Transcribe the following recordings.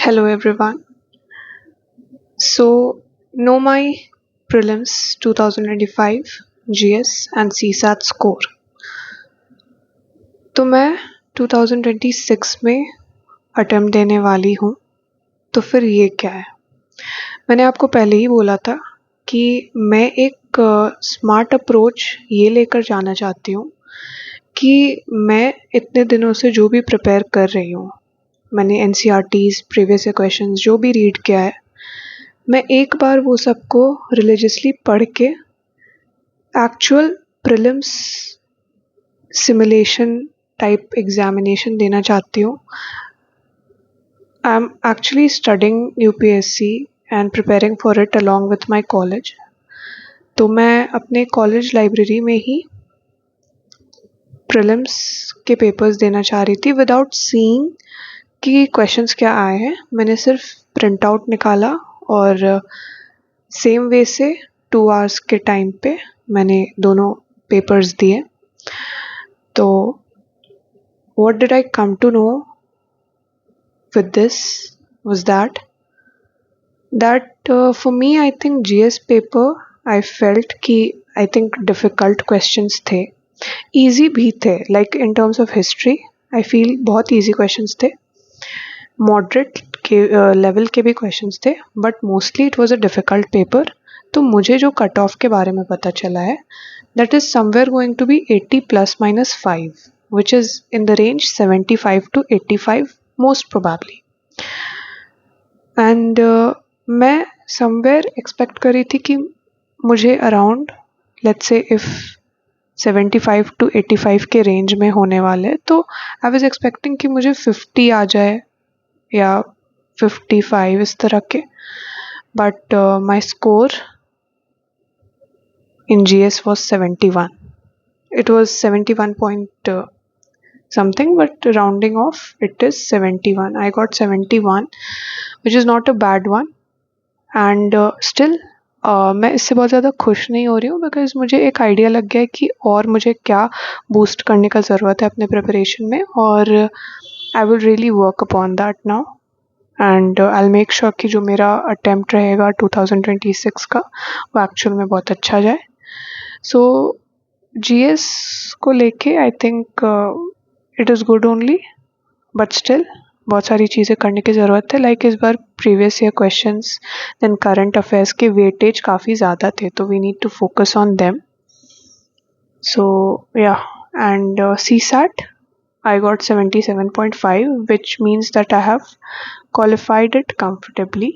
Hello everyone. So, know my prelims 2025 GS and CSAT score. तो मैं 2026 में attempt देने वाली हूँ. तो फिर ये क्या है? मैंने आपको पहले ही बोला था कि मैं एक स्मार्ट अप्रोच ये लेकर जाना चाहती हूँ कि मैं इतने दिनों से जो भी प्रिपेयर कर रही हूँ, मैंने NCERTs, प्रीवियस क्वेश्चंस जो भी रीड किया है, मैं एक बार वो सबको रिलीजियसली पढ़ के actual prelims simulation type examination देना चाहती हूँ. I am actually studying UPSC and preparing for it along with my college. तो मैं अपने कॉलेज लाइब्रेरी में ही प्रीलिम्स के पेपर्स देना चाह रही थी विदाउट सीइंग कि क्वेश्चंस क्या आए हैं. मैंने सिर्फ प्रिंट आउट निकाला और सेम वे से 2 आवर्स के टाइम पे मैंने दोनों पेपर्स दिए. तो what did I come to know with this was that for me I think GS paper I felt कि I think difficult questions थे, easy भी थे, like in terms of history I feel बहुत easy questions थे, moderate के level के भी questions थे, but mostly it was a difficult paper. तो मुझे जो कट ऑफ के बारे में पता चला है, that is somewhere going to be 80 ± 5, which is in the range 75 to 85 most probably. And मैं समवेयर एक्सपेक्ट कर रही थी कि मुझे around let's say if 75 to 85 के रेंज में होने वाले, तो आई वाज एक्सपेक्टिंग कि मुझे 50 आ जाए या 55 इस तरह के. But my score in GS was 71. It was 71 point something, but rounding off it is 71. I got 71, which is not a bad one. And still मैं इससे बहुत ज़्यादा खुश नहीं हो रही हूँ, बिकॉज मुझे एक आइडिया लग गया है कि और मुझे क्या बूस्ट करने का ज़रूरत है अपने प्रिपरेशन में, और I will really work upon that now. And I will make sure कि जो मेरा अटेम्प्ट रहेगा 2026 का वो एक्चुअल में बहुत अच्छा जाए. सो GS को लेके I think it is good only, but still बहुत सारी चीज़ें करने की ज़रूरत है. लाइक इस बार previous year questions then current affairs के वेटेज काफ़ी ज़्यादा थे, तो we need to focus on them. So yeah, and CSAT I got 77.5, which means that I have qualified it comfortably.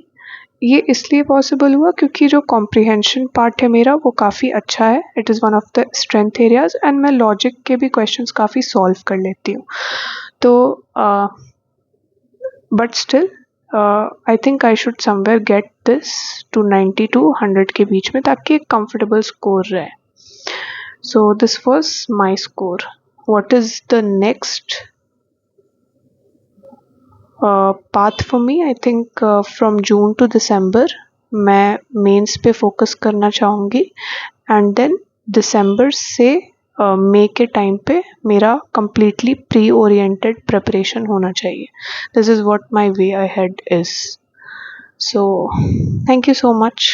ये इसलिए पॉसिबल हुआ क्योंकि जो कॉम्प्रिहेंशन पार्ट है मेरा वो काफ़ी अच्छा है. It is one of the strength areas, and मैं लॉजिक के भी क्वेश्चंस काफ़ी सॉल्व कर लेती हूँ. तो but still I think I should somewhere get this to 90 to 100 के बीच में, ताकि एक कंफर्टेबल स्कोर रहे. So this was my score. What is the next path for me? I think from June to December मैं mains पे focus करना चाहूँगी, and then दिसंबर से मई के टाइम पे मेरा completely प्री ओरिएंटेड प्रिपरेशन होना चाहिए. This is what my way ahead is. So thank you so much.